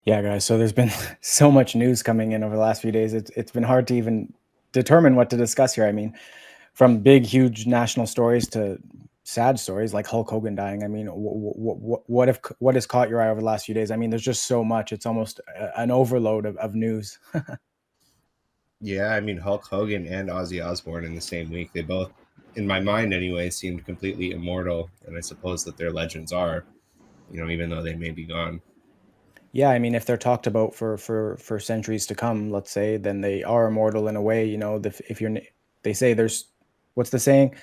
Yeah, guys. So there's been so much news coming in over the last few days. It's been hard to even determine what to discuss here. I mean, from big, huge national stories to sad stories like Hulk Hogan dying. I mean, what has caught your eye over the last few days? I mean, there's just so much. It's almost an overload of news. Yeah, I mean Hulk Hogan and Ozzy Osbourne in the same week. They both, in my mind anyway, seemed completely immortal, and I suppose that their legends are, even though they may be gone. Yeah, I mean, if they're talked about for centuries to come, let's say, then they are immortal in a way. If they say there's what's the saying?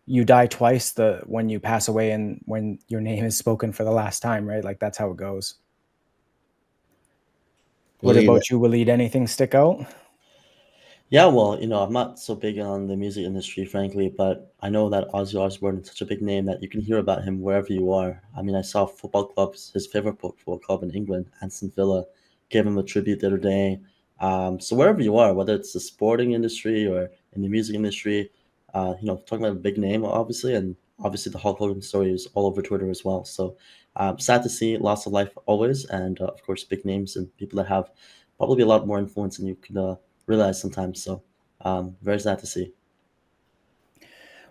You die twice the when you pass away and when your name is spoken for the last time, right? Like that's how it goes. What Believe it. about you, Walid? Anything stick out? Yeah, well, I'm not so big on the music industry, frankly, but I know that Ozzy Osbourne is such a big name that you can hear about him wherever you are. I mean, I saw football clubs, his favorite football club in England, Aston Villa, gave him a tribute the other day. So wherever you are, whether it's the sporting industry or in the music industry, talking about a big name, obviously, and obviously the Hulk Hogan story is all over Twitter as well. So sad to see loss of life always, and of course, big names and people that have probably a lot more influence than you could realize sometimes. So very sad to see.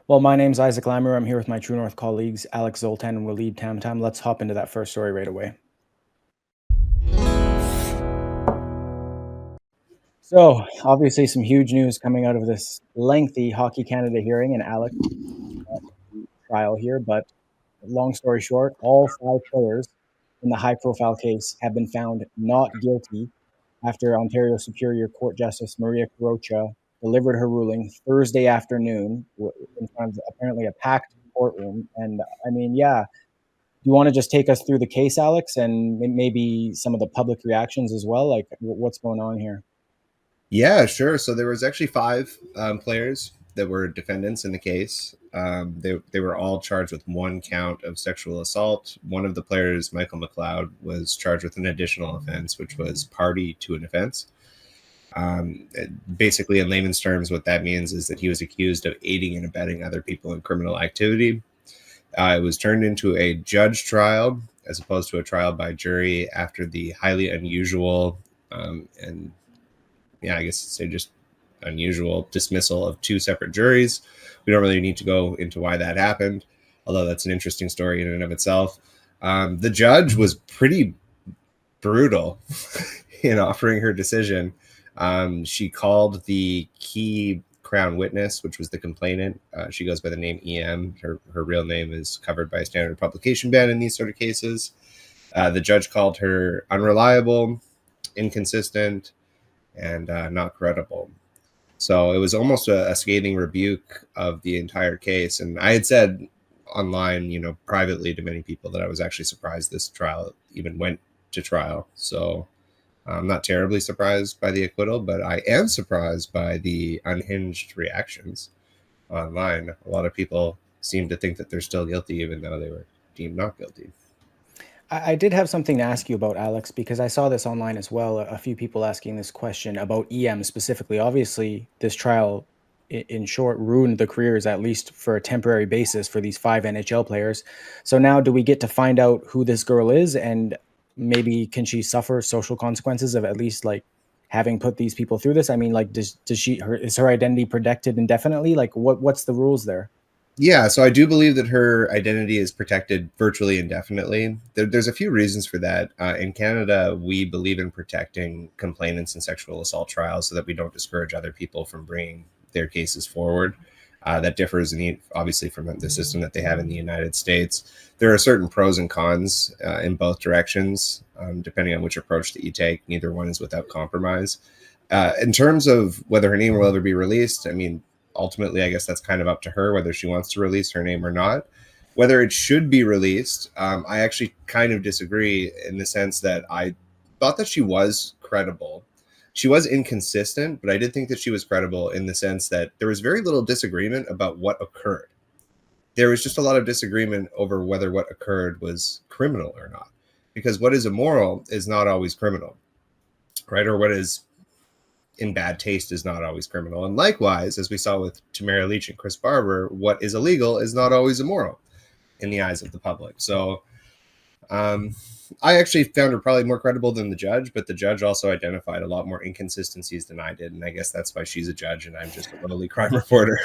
Well, my name's Isaac Lamoureux. I'm here with my True North colleagues, Alex Zoltan and Walid Tamtam. Let's hop into that first story right away. So, obviously, some huge news coming out of this lengthy Hockey Canada hearing, and Alex trial here. But long story short, all five players in the high-profile case have been found not guilty after Ontario Superior Court Justice Maria Carocha delivered her ruling Thursday afternoon in front of apparently a packed courtroom. And I mean, yeah, you want to just take us through the case, Alex, and maybe some of the public reactions as well? Like, what's going on here? Yeah, sure. So there was actually five players that were defendants in the case. They were all charged with one count of sexual assault. One of the players, Michael McLeod, was charged with an additional offense, which was party to an offense. Um, Basically, in layman's terms, what that means is that he was accused of aiding and abetting other people in criminal activity. It was turned into a judge trial as opposed to a trial by jury after the highly unusual and, yeah, I guess say just unusual dismissal of two separate juries. We don't really need to go into why that happened, although that's an interesting story in and of itself. The judge was pretty brutal in offering her decision. She called the key Crown witness, which was the complainant. She goes by the name EM. Her real name is covered by a standard publication ban in these sort of cases. The judge called her unreliable, inconsistent, and not credible. So it was almost a scathing rebuke of the entire case. And I had said online, privately to many people that I was actually surprised this trial even went to trial. So I'm not terribly surprised by the acquittal, but I am surprised by the unhinged reactions online. A lot of people seem to think that they're still guilty, even though they were deemed not guilty. I did have something to ask you about, Alex, because I saw this online as well. A few people asking this question about EM specifically. Obviously, this trial, in short, ruined the careers, at least for a temporary basis, for these five NHL players. So now, do we get to find out who this girl is, and maybe can she suffer social consequences of at least like having put these people through this? I mean, like, is her identity protected indefinitely? Like, what's the rules there? Yeah, so I do believe that her identity is protected virtually indefinitely. There's a few reasons for that. In Canada, we believe in protecting complainants in sexual assault trials so that we don't discourage other people from bringing their cases forward. That differs obviously from the system that they have in the United States. There are certain pros and cons in both directions, depending on which approach that you take. Neither one is without compromise. In terms of whether her name will ever be released, I mean, ultimately, I guess that's kind of up to her whether she wants to release her name or not. Whether it should be released, I actually kind of disagree in the sense that I thought that she was credible. She was inconsistent, but I did think that she was credible in the sense that there was very little disagreement about what occurred. There was just a lot of disagreement over whether what occurred was criminal or not. Because what is immoral is not always criminal, right? Or what is in bad taste is not always criminal. And likewise, as we saw with Tamara Leach and Chris Barber, what is illegal is not always immoral in the eyes of the public. So I actually found her probably more credible than the judge, but the judge also identified a lot more inconsistencies than I did, and I guess that's why she's a judge and I'm just a lowly crime reporter.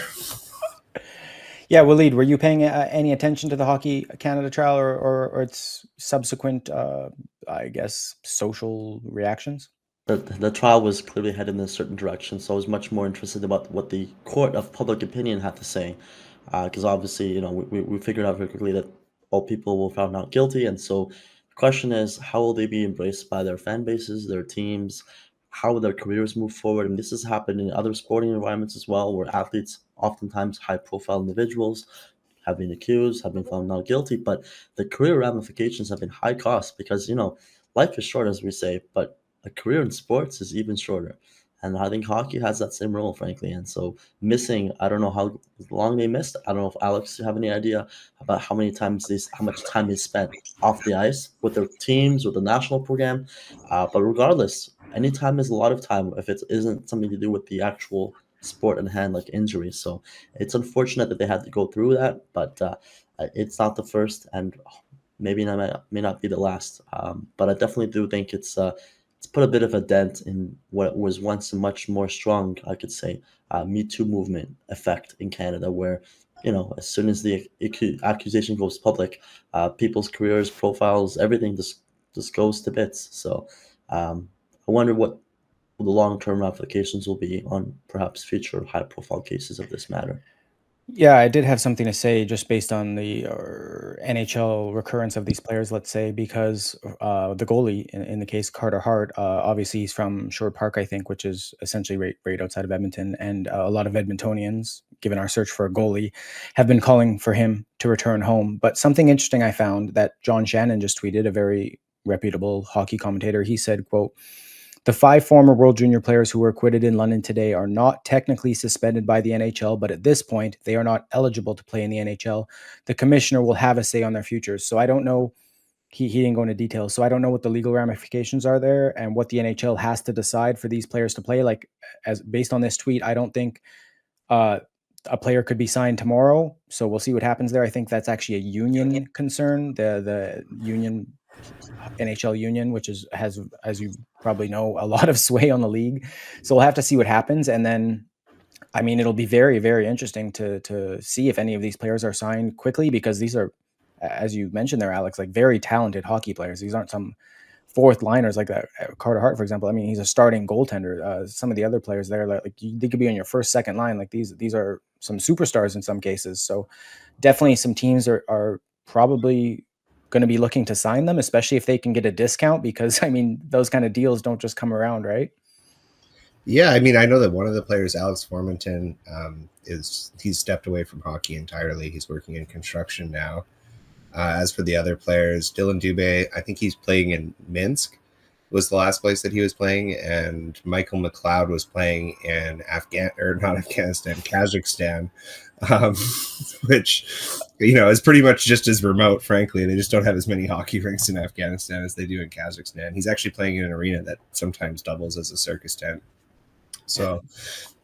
Yeah, Walid, were you paying any attention to the Hockey Canada trial or its subsequent, I guess, social reactions? The trial was clearly headed in a certain direction, so I was much more interested about what the court of public opinion had to say, because obviously, we figured out very quickly that all people were found not guilty, and so the question is, how will they be embraced by their fan bases, their teams, how will their careers move forward? And this has happened in other sporting environments as well, where athletes, oftentimes high-profile individuals, have been accused, have been found not guilty, but the career ramifications have been high cost because, life is short, as we say, but a career in sports is even shorter. And I think hockey has that same role, frankly. And so missing, I don't know how long they missed. I don't know if Alex, you have any idea about how much time they spent off the ice with their teams, with the national program. But regardless, any time is a lot of time if it isn't something to do with the actual sport in hand, like injuries. So it's unfortunate that they had to go through that, but it's not the first, and maybe may not be the last. But I definitely do think it's put a bit of a dent in what was once a much more strong, I could say, Me Too movement effect in Canada, where as soon as the accusation goes public, people's careers, profiles, everything just goes to bits. So I wonder what the long-term ramifications will be on perhaps future high-profile cases of this matter. Yeah, I did have something to say just based on the NHL recurrence of these players, let's say, because the goalie in the case, Carter Hart, obviously he's from Sherwood Park, I think, which is essentially right outside of Edmonton. And a lot of Edmontonians, given our search for a goalie, have been calling for him to return home. But something interesting I found that John Shannon just tweeted, a very reputable hockey commentator. He said, quote, "The 5 former World Junior players who were acquitted in London today are not technically suspended by the NHL, but at this point, they are not eligible to play in the NHL. The commissioner will have a say on their futures." So I don't know. He didn't go into details. So I don't know what the legal ramifications are there and what the NHL has to decide for these players to play. Like, as based on this tweet, I don't think uh, a player could be signed tomorrow. So we'll see what happens there. I think that's actually a union concern. The union NHL union, which has, as you probably know, a lot of sway on the league. So we'll have to see what happens. And then, I mean, it'll be very, very interesting to see if any of these players are signed quickly, because these are, as you mentioned there, Alex, like very talented hockey players. These aren't some fourth liners like that. Carter Hart, for example. I mean, he's a starting goaltender. Some of the other players there, they could be on your first, second line. Like these are some superstars in some cases. So definitely some teams are probably going to be looking to sign them, especially if they can get a discount, because I mean, those kind of deals don't just come around, right? Yeah, I mean, I know that one of the players, Alex Formanton, he's stepped away from hockey entirely. He's working in construction now. As for the other players, Dylan Dubé, I think he's playing in Minsk, was the last place that he was playing, and Michael McLeod was playing in Kazakhstan, um, which is pretty much just as remote. Frankly, they just don't have as many hockey rinks in Afghanistan as they do in Kazakhstan. He's actually playing in an arena that sometimes doubles as a circus tent. So,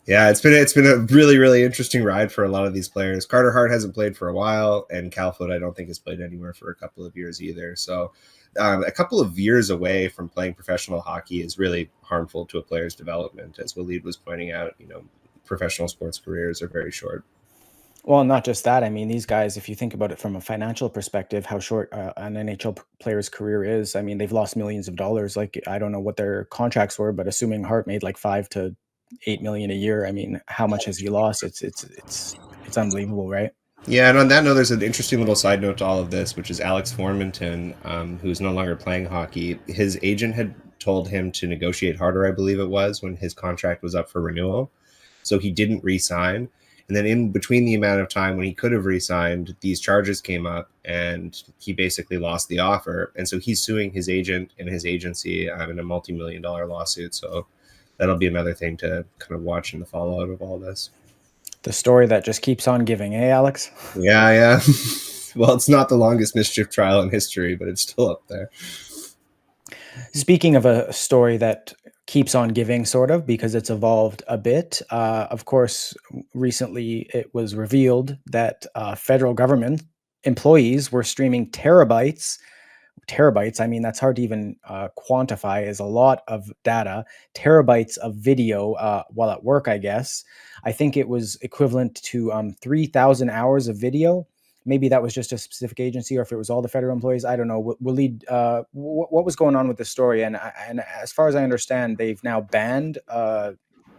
yeah, it's been a really, really interesting ride for a lot of these players. Carter Hart hasn't played for a while, and Calfoot I don't think has played anywhere for a couple of years either. So a couple of years away from playing professional hockey is really harmful to a player's development. As Walid was pointing out, professional sports careers are very short. Well, not just that. I mean, these guys, if you think about it from a financial perspective, how short an NHL player's career is. I mean, they've lost millions of dollars. Like, I don't know what their contracts were, but assuming Hart made like 5 to 8 million a year, I mean, how much has he lost? It's unbelievable, right? Yeah, and on that note, there's an interesting little side note to all of this, which is Alex Formanton, who's no longer playing hockey. His agent had told him to negotiate harder, I believe it was, when his contract was up for renewal. So he didn't re-sign. And then in between the amount of time when he could have re-signed, these charges came up and he basically lost the offer. And so he's suing his agent and his agency in a multi-million-dollar lawsuit. So that'll be another thing to kind of watch in the fallout of all this. The story that just keeps on giving, eh, Alex? Yeah. Well, it's not the longest mischief trial in history, but it's still up there. Speaking of a story that keeps on giving, sort of, because it's evolved a bit. Of course, recently it was revealed that federal government employees were streaming terabytes terabytes. I mean, that's hard to even quantify, is a lot of data. Terabytes of video while at work, I guess. I think it was equivalent to 3,000 hours of video. Maybe that was just a specific agency, or if it was all the federal employees. I don't know. Walid, what was going on with this story? And as far as I understand, they've now banned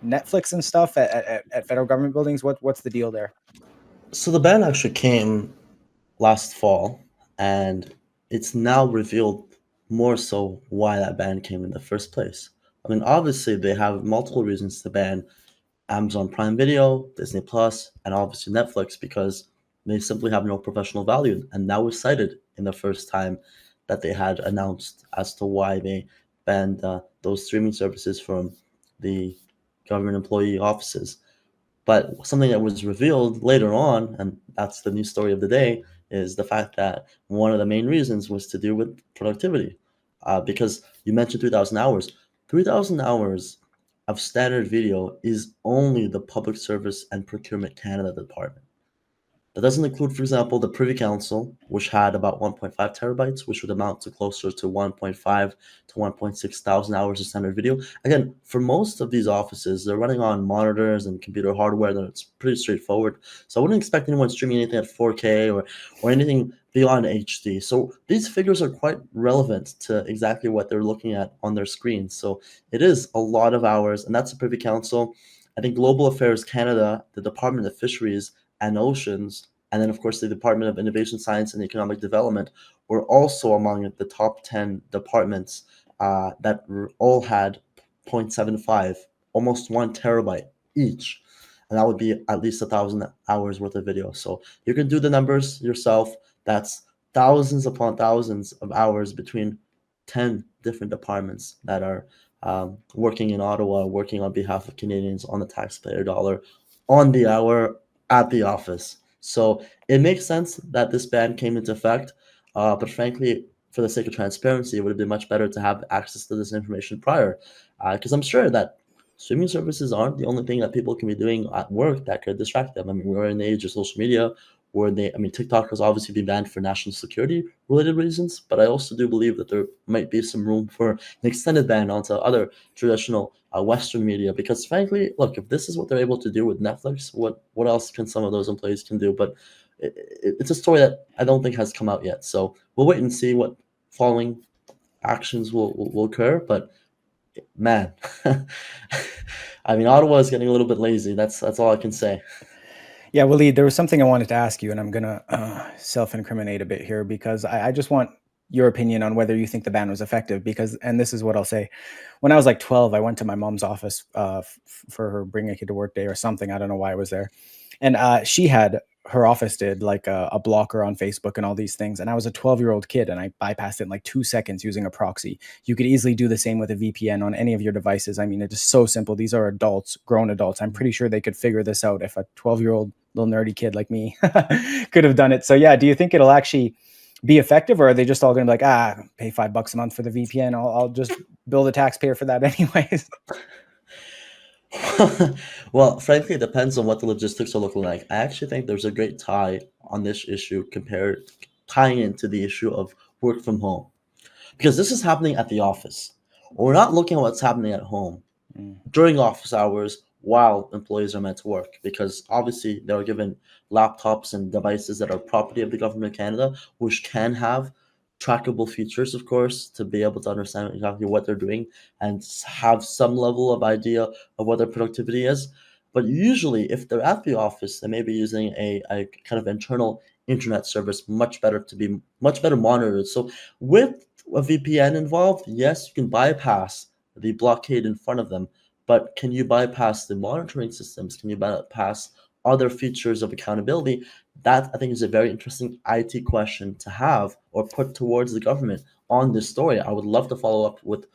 Netflix and stuff at federal government buildings. What's the deal there? So the ban actually came last fall, and it's now revealed more so why that ban came in the first place. I mean, obviously, they have multiple reasons to ban Amazon Prime Video, Disney Plus, and obviously Netflix, because they simply have no professional value. And that was cited in the first time that they had announced as to why they banned those streaming services from the government employee offices. But something that was revealed later on, and that's the news story of the day, is the fact that one of the main reasons was to do with productivity. Because you mentioned 3,000 hours. 3,000 hours of standard video is only the Public Service and Procurement Canada department. That doesn't include, for example, the Privy Council, which had about 1.5 terabytes, which would amount to closer to 1.5 to 1.6 thousand hours of standard video. Again, for most of these offices, they're running on monitors and computer hardware that it's pretty straightforward. So I wouldn't expect anyone streaming anything at 4K or anything beyond HD. So these figures are quite relevant to exactly what they're looking at on their screens. So it is a lot of hours, and that's the Privy Council. I think Global Affairs Canada, the Department of Fisheries and Oceans, and then, of course, the Department of Innovation, Science, and Economic Development were also among the top 10 departments that all had 0.75, almost 1 terabyte each. And that would be at least 1,000 hours worth of video. So you can do the numbers yourself. That's thousands upon thousands of hours between 10 different departments that are working in Ottawa, working on behalf of Canadians on the taxpayer dollar, on the hour, at the office. So it makes sense that this ban came into effect, but frankly, for the sake of transparency, it would have been much better to have access to this information prior, because I'm sure that streaming services aren't the only thing that people can be doing at work that could distract them. I mean, we're in the age of social media, TikTok has obviously been banned for national security related reasons, but I also do believe that there might be some room for an extended ban onto other traditional Western media, because frankly, look, if this is what they're able to do with Netflix, what else can some of those employees can do? But it's a story that I don't think has come out yet. So we'll wait and see what following actions will occur. But man, I mean, Ottawa is getting a little bit lazy. That's all I can say. Yeah, Walid, there was something I wanted to ask you, and I'm going to self-incriminate a bit here, because I just want your opinion on whether you think the ban was effective. Because, and this is what I'll say, when I was like 12, I went to my mom's office for her Bring a Kid to Work Day or something. I don't know why I was there. And her office did like a blocker on Facebook and all these things. And I was a 12-year-old kid, and I bypassed it in like 2 seconds using a proxy. You could easily do the same with a VPN on any of your devices. I mean, it is so simple. These are adults, grown adults. I'm pretty sure they could figure this out if a 12-year-old little nerdy kid like me could have done it. So yeah, do you think it'll actually be effective, or are they just all going to be like, pay $5 a month for the VPN? I'll just bill the taxpayer for that anyways. Well, frankly, it depends on what the logistics are looking like. I actually think there's a great tie on this issue tying into the issue of work from home, because this is happening at the office. We're not looking at what's happening at home during office hours while employees are meant to work, because obviously they're given laptops and devices that are property of the government of Canada, which can have trackable features, of course, to be able to understand exactly what they're doing and have some level of idea of what their productivity is. But usually, if they're at the office, they may be using a kind of internal internet service, much better monitored. So with a VPN involved, yes, you can bypass the blockade in front of them, but can you bypass the monitoring systems? Can you bypass other features of accountability? That, I think, is a very interesting IT question to have or put towards the government on this story. I would love to follow up with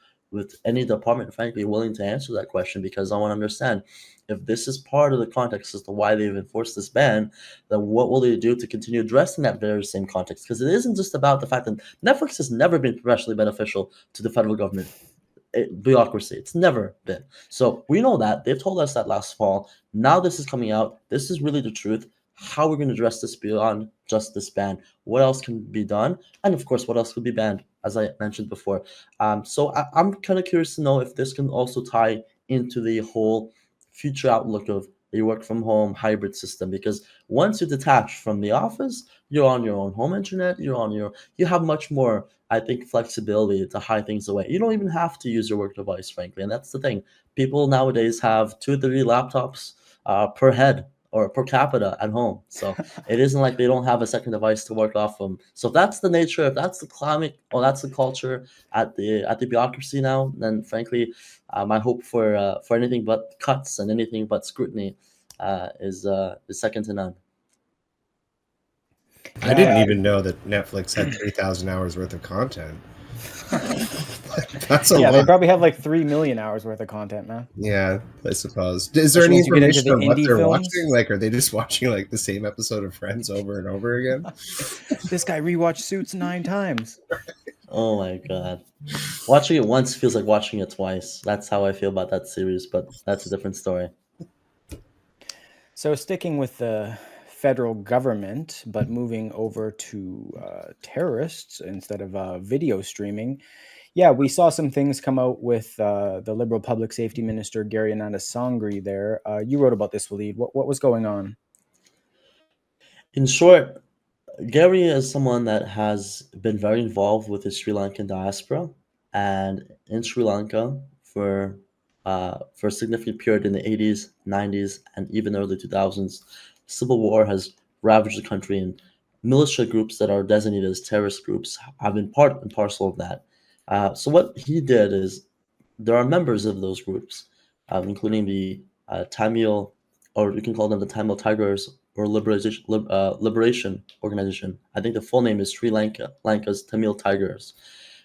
any department, frankly, willing to answer that question, because I want to understand if this is part of the context as to why they've enforced this ban, then what will they do to continue addressing that very same context? Because it isn't just about the fact that Netflix has never been professionally beneficial to the federal government. Bureaucracy. It's never been. So we know that. They've told us that last fall. Now this is coming out. This is really the truth. How we're going to address this beyond just this ban. What else can be done? And of course, what else could be banned? as I mentioned before. So I'm kind of curious to know if this can also tie into the whole future outlook of a work from home hybrid system, because once you detach from the office, you're on your own home internet, you have much more, I think, flexibility to hide things away. You don't even have to use your work device, frankly. And that's the thing. People nowadays have 2 or 3 laptops per head or per capita at home. So it isn't like they don't have a second device to work off from. So if that's the nature, if that's the climate, or that's the culture at the bureaucracy now, then frankly, my hope for anything but cuts and anything but scrutiny is second to none. I didn't even know that Netflix had 3,000 hours worth of content. That's a lot. They probably have like 3 million hours worth of content, man. Yeah, I suppose. Is there any once you get into information the on what indie they're films. watching? Like, are they just watching like the same episode of Friends over and over again? This guy rewatched Suits 9 times. Oh my god. Watching it once feels like watching it twice. That's how I feel about that series, but that's a different story. So sticking with the federal government, but moving over to terrorists instead of video streaming. Yeah, we saw some things come out with the Liberal Public Safety Minister Gary Anandasangaree there. You wrote about this, Walid. What was going on? In short, Gary is someone that has been very involved with the Sri Lankan diaspora, and in Sri Lanka for a significant period in the 80s, 90s, and even early 2000s, civil war has ravaged the country, and militia groups that are designated as terrorist groups have been part and parcel of that. So what he did is, there are members of those groups, including the Tamil, or you can call them the Tamil Tigers, or Liberation Organization. I think the full name is Lanka's Tamil Tigers.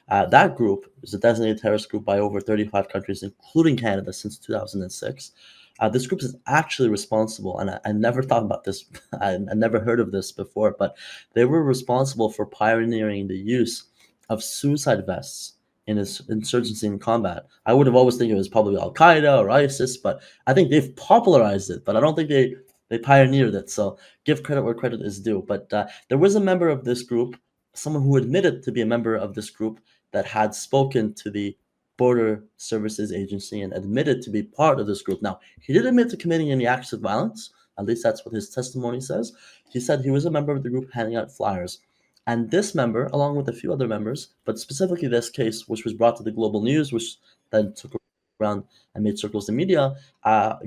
That group is a designated terrorist group by over 35 countries, including Canada, since 2006. This group is actually responsible, and I never thought about this, I never heard of this before, but they were responsible for pioneering the use of suicide vests in insurgency and combat. I would have always think it was probably Al Qaeda or ISIS, but I think they've popularized it, but I don't think they pioneered it. So give credit where credit is due. But there was a member of this group, someone who admitted to be a member of this group, that had spoken to the Border Services Agency and admitted to be part of this group. Now, he didn't admit to committing any acts of violence. At least that's what his testimony says. He said he was a member of the group handing out flyers. And this member, along with a few other members, but specifically this case, which was brought to the global news, which then took around and made circles in media,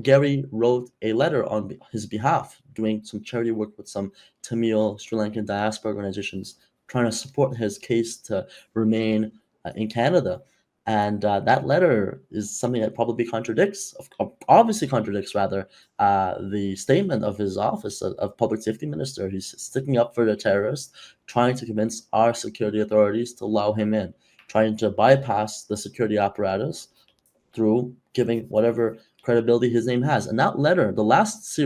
Gary wrote a letter on his behalf, doing some charity work with some Tamil Sri Lankan diaspora organizations, trying to support his case to remain in Canada. And that letter is something that probably obviously contradicts rather, the statement of his office of public safety minister. He's sticking up for the terrorists, trying to convince our security authorities to allow him in, trying to bypass the security apparatus through giving whatever credibility his name has. And that letter, the last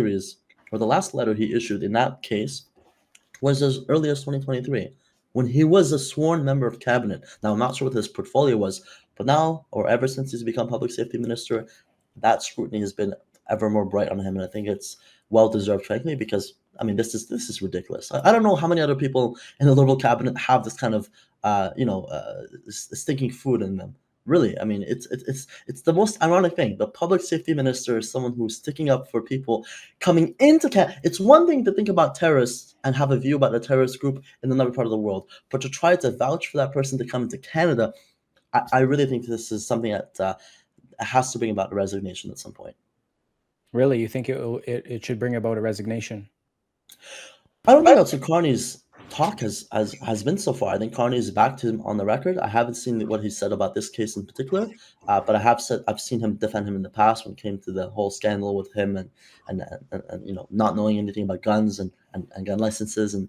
letter he issued in that case, was as early as 2023, when he was a sworn member of cabinet. Now, I'm not sure what his portfolio was, but now, or ever since he's become public safety minister, that scrutiny has been ever more bright on him, and I think it's well deserved, frankly, because I mean, this is ridiculous. I don't know how many other people in the Liberal cabinet have this kind of stinking food in them. Really, I mean, it's the most ironic thing. The public safety minister is someone who's sticking up for people coming into Canada. It's one thing to think about terrorists and have a view about a terrorist group in another part of the world, but to try to vouch for that person to come into Canada, I really think this is something that has to bring about a resignation at some point. Really, you think it should bring about a resignation? I don't think that's what Carney's talk has been so far. I think Carney's backed him on the record. I haven't seen what he said about this case in particular, but I've seen him defend him in the past when it came to the whole scandal with him and not knowing anything about guns and gun licenses and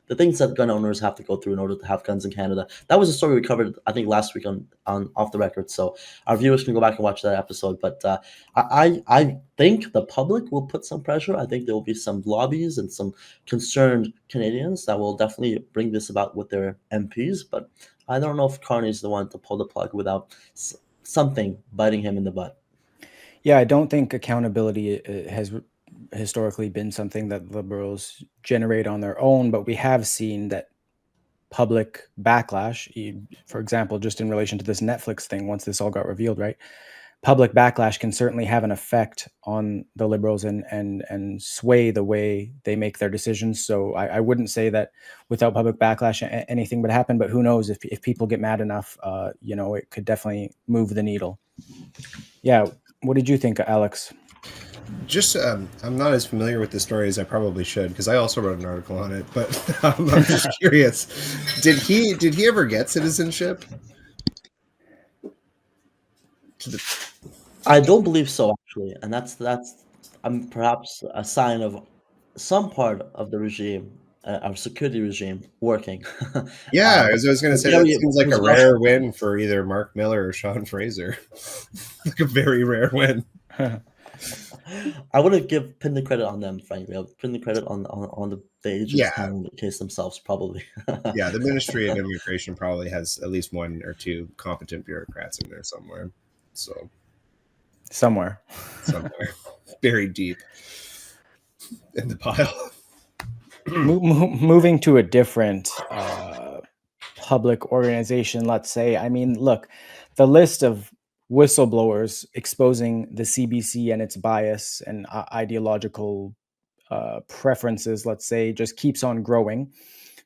the things that gun owners have to go through in order to have guns in Canada. That was a story we covered, I think, last week on Off the Record. So our viewers can go back and watch that episode. But I think the public will put some pressure. I think there will be some lobbies and some concerned Canadians that will definitely bring this about with their MPs. But I don't know if Carney's the one to pull the plug without something biting him in the butt. Yeah, I don't think accountability has historically been something that Liberals generate on their own, but we have seen that public backlash. For example, just in relation to this Netflix thing, once this all got revealed, right? Public backlash can certainly have an effect on the Liberals and sway the way they make their decisions. So I wouldn't say that without public backlash anything would happen, but who knows, if people get mad enough, it could definitely move the needle. Yeah. What did you think, Alex? Just, I'm not as familiar with the story as I probably should, because I also wrote an article on it. But I'm just curious: did he ever get citizenship? I don't believe so, actually, and that's perhaps a sign of some part of the regime, our security regime, working. Yeah, as I was going to say, that seems like a rare win for either Mark Miller or Sean Fraser. Like a very rare win. I wouldn't pin the credit on them, frankly. I would pin the credit on the agents handling the case themselves, probably. Yeah, the Ministry of Immigration probably has at least one or two competent bureaucrats in there somewhere. So somewhere buried deep in the pile. Moving to a different public organization, let's say. I mean, look, the list of whistleblowers exposing the CBC and its bias and ideological preferences, let's say, just keeps on growing.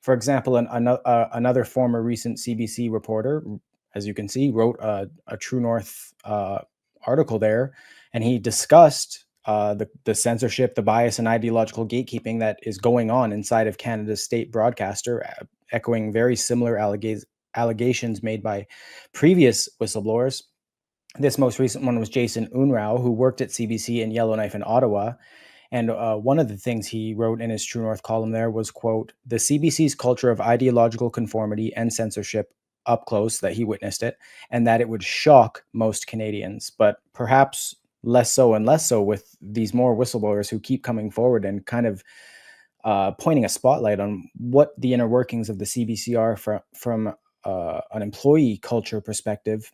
For example, another former recent CBC reporter, as you can see, wrote a True North article there, and he discussed the censorship, the bias, and ideological gatekeeping that is going on inside of Canada's state broadcaster, echoing very similar allegations made by previous whistleblowers. This most recent one was Jason Unrau, who worked at CBC in Yellowknife in Ottawa. And one of the things he wrote in his True North column there was, quote, the CBC's culture of ideological conformity and censorship up close, that he witnessed it, and that it would shock most Canadians, but perhaps less so and less so with these more whistleblowers who keep coming forward and kind of pointing a spotlight on what the inner workings of the CBC are from an employee culture perspective.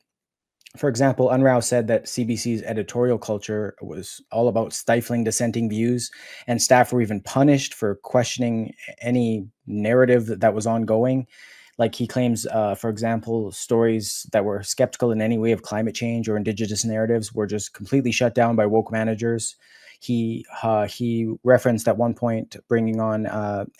For example, Unrau said that CBC's editorial culture was all about stifling dissenting views, and staff were even punished for questioning any narrative that was ongoing. Like he claims, for example, stories that were skeptical in any way of climate change or Indigenous narratives were just completely shut down by woke managers. He referenced at one point bringing on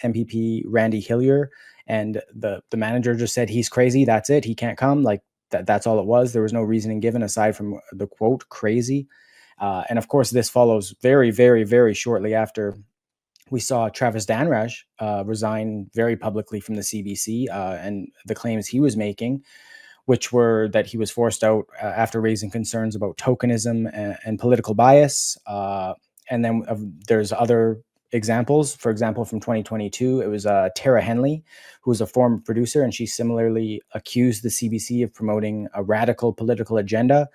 MPP Randy Hillier, and the manager just said he's crazy. That's it. He can't come. Like that's all it was. There was no reasoning given aside from the quote crazy. And of course, this follows very, very, very shortly after we saw Travis Danraj resign very publicly from the CBC and the claims he was making, which were that he was forced out after raising concerns about tokenism and political bias. And then there's other examples. For example, from 2022, it was Tara Henley, who was a former producer, and she similarly accused the CBC of promoting a radical political agenda,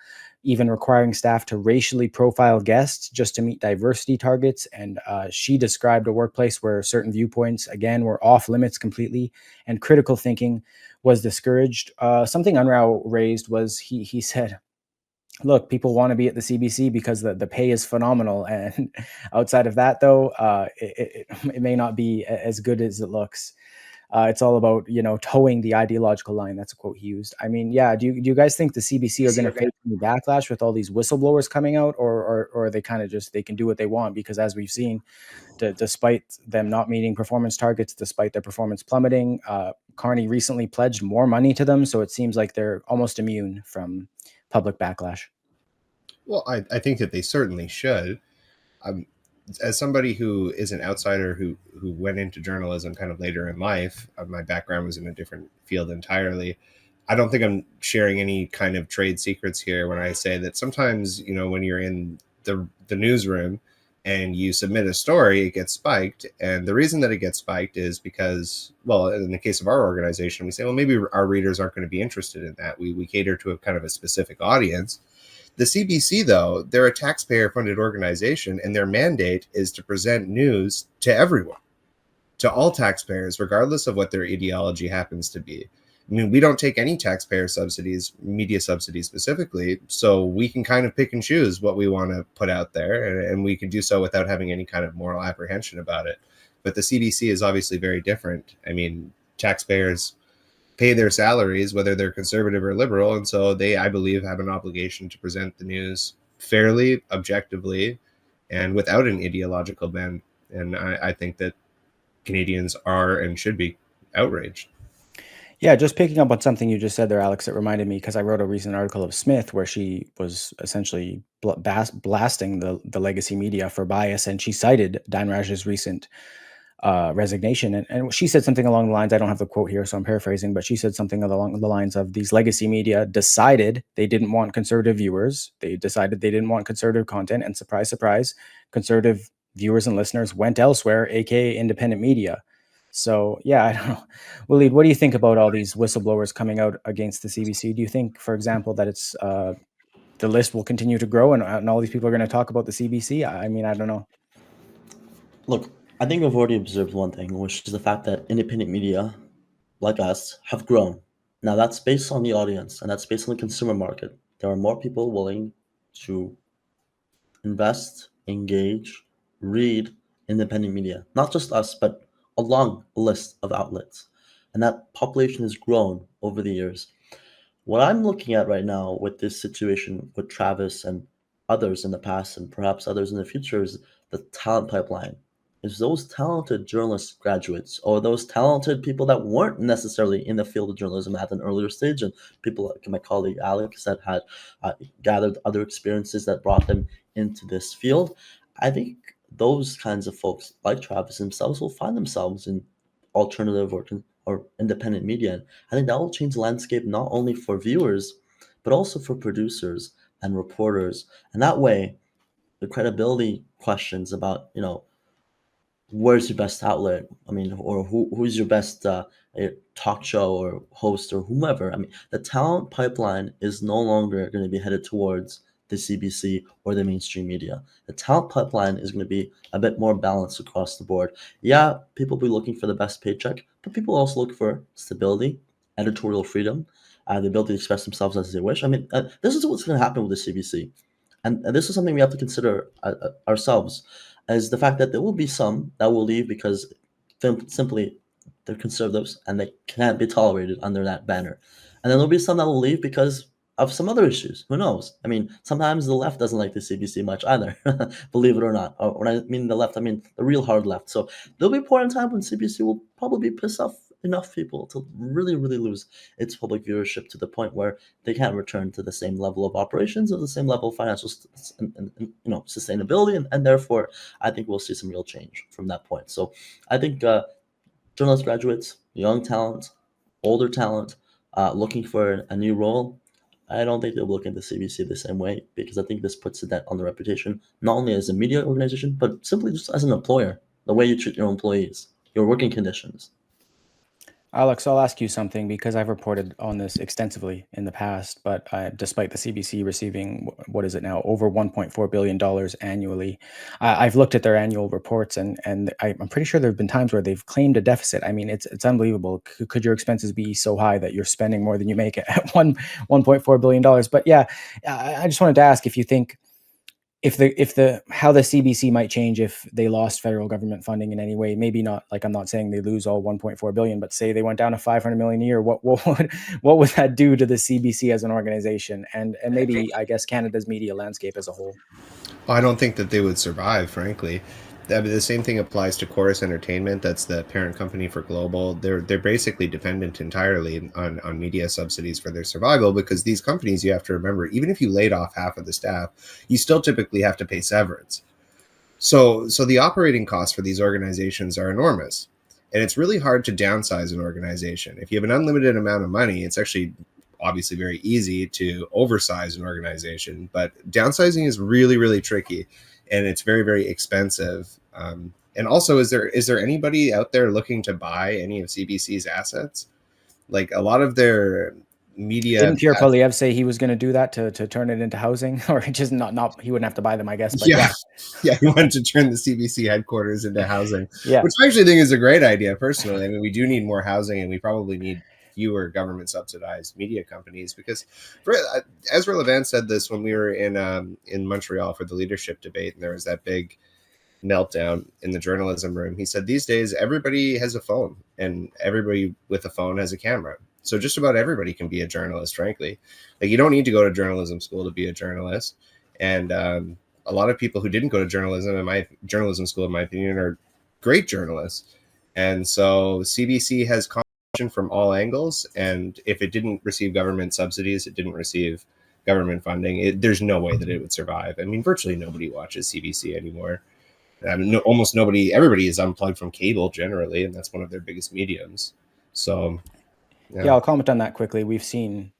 even requiring staff to racially profile guests just to meet diversity targets. And she described a workplace where certain viewpoints, again, were off limits completely, and critical thinking was discouraged. Something Unrau raised was he said, look, people want to be at the CBC because the pay is phenomenal. And outside of that, though, it may not be as good as it looks. It's all about, towing the ideological line. That's a quote he used. I mean, yeah. Do you guys think the CBC are going to face any backlash with all these whistleblowers coming out, or are they kind of just, they can do what they want? Because as we've seen, despite them not meeting performance targets, despite their performance plummeting, Carney recently pledged more money to them. So it seems like they're almost immune from public backlash. Well, I think that they certainly should. As somebody who is an outsider who went into journalism kind of later in life, my background was in a different field entirely. I don't think I'm sharing any kind of trade secrets here when I say that sometimes, when you're in the newsroom and you submit a story, it gets spiked. And the reason that it gets spiked is because, well, in the case of our organization, we say, well, maybe our readers aren't going to be interested in that. We cater to a kind of a specific audience. The CBC, though, they're a taxpayer-funded organization, and their mandate is to present news to everyone, to all taxpayers, regardless of what their ideology happens to be. I mean, we don't take any taxpayer subsidies, media subsidies specifically, so we can kind of pick and choose what we want to put out there, and we can do so without having any kind of moral apprehension about it. But the CBC is obviously very different. I mean, taxpayers pay their salaries, whether they're conservative or liberal. And so they, I believe, have an obligation to present the news fairly, objectively, and without an ideological bend. And I think that Canadians are and should be outraged. Yeah, just picking up on something you just said there, Alex, it reminded me because I wrote a recent article of Smith where she was essentially blasting the legacy media for bias, and she cited Danraj's recent resignation. And she said something along the lines, I don't have the quote here, so I'm paraphrasing, but she said something along the lines of these legacy media decided they didn't want conservative viewers. They decided they didn't want conservative content. And surprise, surprise, conservative viewers and listeners went elsewhere, aka independent media. So yeah, I don't know. Walid, what do you think about all these whistleblowers coming out against the CBC? Do you think, for example, that it's the list will continue to grow and all these people are going to talk about the CBC? I mean, I don't know. Look, I think we've already observed one thing, which is the fact that independent media, like us, have grown. Now, that's based on the audience, and that's based on the consumer market. There are more people willing to invest, engage, read independent media. Not just us, but a long list of outlets. And that population has grown over the years. What I'm looking at right now with this situation with Travis and others in the past and perhaps others in the future is the talent pipeline. Is those talented journalist graduates or those talented people that weren't necessarily in the field of journalism at an earlier stage, and people like my colleague Alex that had gathered other experiences that brought them into this field. I think those kinds of folks like Travis themselves will find themselves in alternative or independent media. And I think that will change the landscape not only for viewers, but also for producers and reporters. And that way, the credibility questions about, where's your best outlet? I mean, or who's your best talk show or host or whomever? I mean, the talent pipeline is no longer going to be headed towards the CBC or the mainstream media. The talent pipeline is going to be a bit more balanced across the board. Yeah, people will be looking for the best paycheck, but people also look for stability, editorial freedom, the ability to express themselves as they wish. I mean, this is what's going to happen with the CBC. And this is something we have to consider ourselves, is the fact that there will be some that will leave because simply they're conservatives and they can't be tolerated under that banner. And then there'll be some that will leave because of some other issues. Who knows? I mean, sometimes the left doesn't like the CBC much either, believe it or not. Or when I mean the left, I mean the real hard left. So there'll be a point in time when CBC will probably piss off enough people to really, really lose its public viewership to the point where they can't return to the same level of operations or the same level of financial and sustainability. And therefore, I think we'll see some real change from that point. So I think journalist graduates, young talent, older talent, looking for a new role, I don't think they'll look at the CBC the same way, because I think this puts a dent on the reputation, not only as a media organization, but simply just as an employer, the way you treat your employees, your working conditions. Alex, I'll ask you something because I've reported on this extensively in the past, but despite the CBC receiving, what is it now, over $1.4 billion annually, I've looked at their annual reports and I'm pretty sure there have been times where they've claimed a deficit. I mean, it's unbelievable. Could your expenses be so high that you're spending more than you make at $1.4 billion? But yeah, I just wanted to ask if you think how the CBC might change if they lost federal government funding in any way. Maybe not, like, I'm not saying they lose all 1.4 billion, but say they went down to 500 million a year. What would that do to the CBC as an organization, and maybe, I guess, Canada's media landscape as a whole? I don't think that they would survive, frankly. I mean, the same thing applies to Chorus Entertainment. That's the parent company for Global. They're basically dependent entirely on media subsidies for their survival, because these companies, you have to remember, even if you laid off half of the staff, you still typically have to pay severance. So the operating costs for these organizations are enormous. And it's really hard to downsize an organization. If you have an unlimited amount of money, it's actually obviously very easy to oversize an organization, but downsizing is really, really tricky. And it's very, very expensive. And also, is there anybody out there looking to buy any of CBC's assets? Like, a lot of their media. Didn't Pierre Poilievre say he was going to do that to turn it into housing, or just not? He wouldn't have to buy them, I guess. But yeah, he wanted to turn the CBC headquarters into housing. Yeah, which I actually think is a great idea personally. I mean, we do need more housing, and we probably need fewer government subsidized media companies, because Ezra Levant said this when we were in Montreal for the leadership debate, and there was that big meltdown in the journalism room. He said these days everybody has a phone, and everybody with a phone has a camera. So just about everybody can be a journalist, frankly. Like, you don't need to go to journalism school to be a journalist. And a lot of people who didn't go to journalism school, in my opinion, are great journalists. And so CBC has competition from all angles. And if it didn't receive government subsidies, it didn't receive government funding, there's no way that it would survive. I mean, virtually nobody watches CBC anymore. I mean, almost nobody, everybody is unplugged from cable generally, and that's one of their biggest mediums. So, yeah, I'll comment on that quickly. We've seen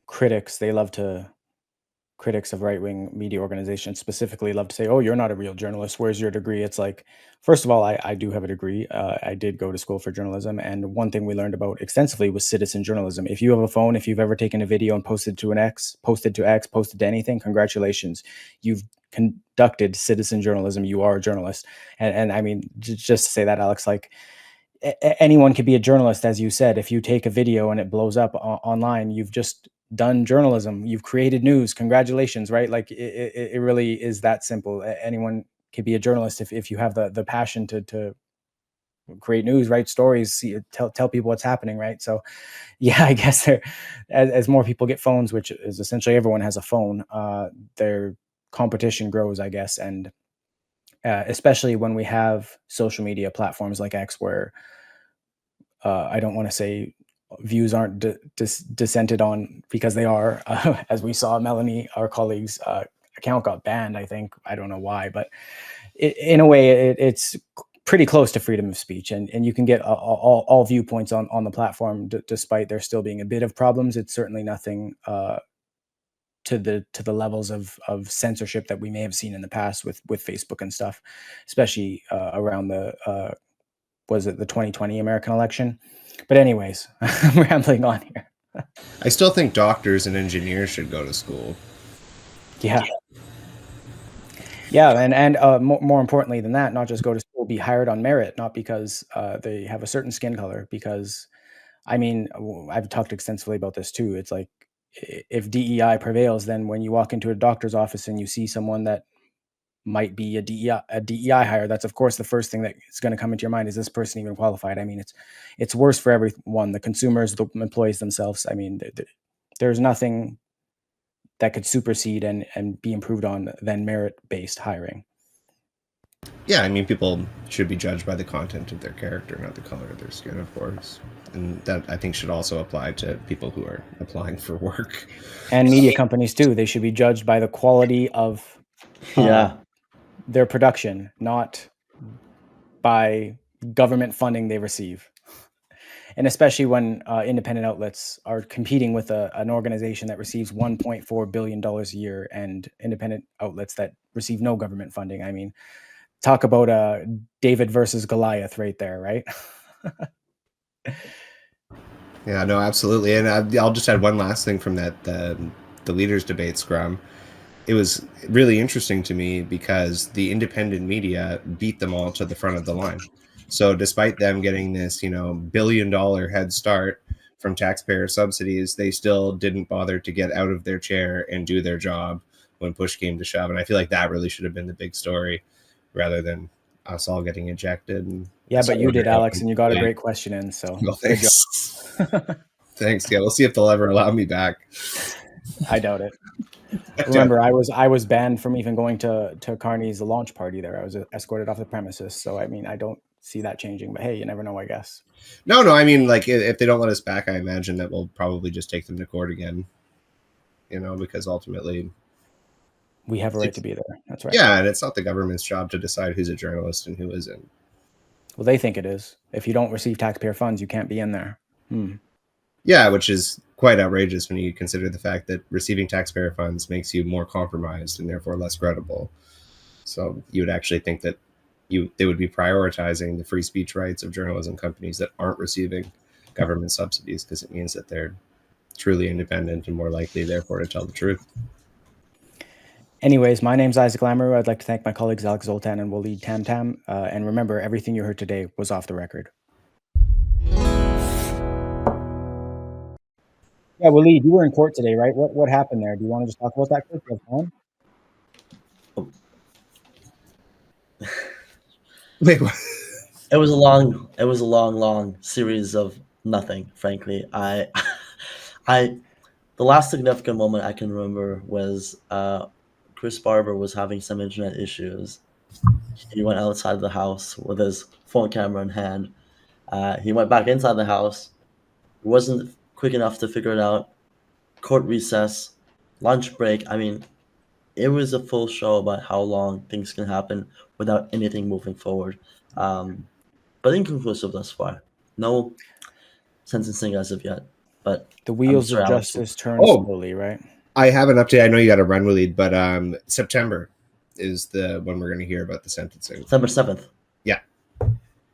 critics of right-wing media organizations specifically love to say, oh, you're not a real journalist, where's your degree? It's like, first of all, I do have a degree. I did go to school for journalism, and one thing we learned about extensively was citizen journalism. If you have a phone, if you've ever taken a video and posted to anything, congratulations, you've conducted citizen journalism. You are a journalist. And I mean, just to say that, Alex, like, anyone could be a journalist, as you said. If you take a video and it blows up online, you've just done journalism, you've created news, congratulations, right? Like, it really is that simple. Anyone could be a journalist if you have the passion to create news, write stories, tell people what's happening, right? So yeah, I guess as more people get phones, which is essentially everyone has a phone, their competition grows, I guess. And especially when we have social media platforms like X, where I don't want to say views aren't dissented on, because they are. As we saw, Melanie, our colleague's account got banned, I think. I don't know why, but in a way, it's pretty close to freedom of speech, and you can get all viewpoints on the platform, despite there still being a bit of problems. It's certainly nothing to the levels of censorship that we may have seen in the past with Facebook and stuff, especially around the was it the 2020 American election? But anyways, I'm rambling on here. I still think doctors and engineers should go to school. Yeah. Yeah, and more importantly than that, not just go to school, be hired on merit, not because they have a certain skin color. Because, I mean, I've talked extensively about this too. It's like, if DEI prevails, then when you walk into a doctor's office and you see someone that might be a DEI hire, that's of course the first thing that is going to come into your mind. Is this person even qualified? I mean, it's worse for everyone, the consumers, the employees themselves. I mean, there's nothing that could supersede and be improved on than merit-based hiring. Yeah, I mean, people should be judged by the content of their character, not the color of their skin, of course. And that, I think, should also apply to people who are applying for work. And media companies too. They should be judged by the quality of their production, not by government funding they receive. And especially when independent outlets are competing with an organization that receives $1.4 billion a year, and independent outlets that receive no government funding. I mean, talk about David versus Goliath right there, right? Yeah, no, absolutely. And I'll just add one last thing from that, the leaders debate scrum. It was really interesting to me because the independent media beat them all to the front of the line. So despite them getting this, $1 billion head start from taxpayer subsidies, they still didn't bother to get out of their chair and do their job when push came to shove. And I feel like that really should have been the big story, rather than us all getting ejected. And yeah, but you did, Alex, and you got a great question in. So well, thanks. Thanks. Yeah, we'll see if they'll ever allow me back. I doubt it. Remember, I was banned from even going to Carney's launch party there. I was escorted off the premises. So, I mean, I don't see that changing. But hey, you never know, I guess. No, I mean, like, if they don't let us back, I imagine that we'll probably just take them to court again. Because ultimately, we have a right to be there. That's right. Yeah, and it's not the government's job to decide who's a journalist and who isn't. Well, they think it is. If you don't receive taxpayer funds, you can't be in there. Yeah, which is quite outrageous when you consider the fact that receiving taxpayer funds makes you more compromised and therefore less credible. So you would actually think that they would be prioritizing the free speech rights of journalism companies that aren't receiving government subsidies, because it means that they're truly independent and more likely, therefore, to tell the truth. Anyways, my name's Isaac Lamoureux. I'd like to thank my colleagues Alex Zoltan and Walid Tamtam. And remember, everything you heard today was off the record. Yeah, Walid, you were in court today, right? What happened there? Do you want to just talk about that quick? Wait, what? It was a long series of Nothing, frankly. I the last significant moment I can remember was Chris Barber was having some internet issues. He went outside the house with his phone camera in hand. He went back inside the house. He wasn't quick enough to figure it out. Court recess, lunch break. I mean, it was a full show about how long things can happen without anything moving forward. But inconclusive thus far. No sentencing as of yet. But The I'm wheels sure of Alex will. justice turn Oh. slowly, right? I have an update. I know you got to run, Walid, but September is the when we're going to hear about the sentencing. September 7th. Yeah.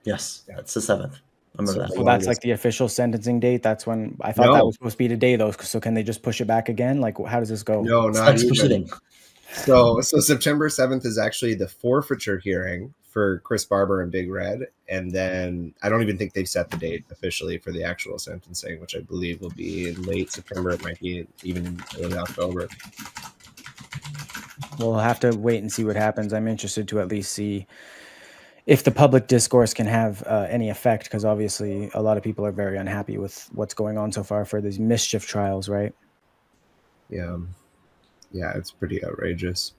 Yes, that's the 7th. Remember that. So that's like the official sentencing date. That's when I thought that was supposed to be today, though. So can they just push it back again? Like, how does this go? No, It's not next even. proceeding. So September 7th is actually the forfeiture hearing for Chris Barber and Big Red. And then I don't even think they've set the date officially for the actual sentencing, which I believe will be in late September. It might be even in early October. We'll have to wait and see what happens. I'm interested to at least see if the public discourse can have any effect, because obviously a lot of people are very unhappy with what's going on so far for these mischief trials, right? Yeah. Yeah, it's pretty outrageous.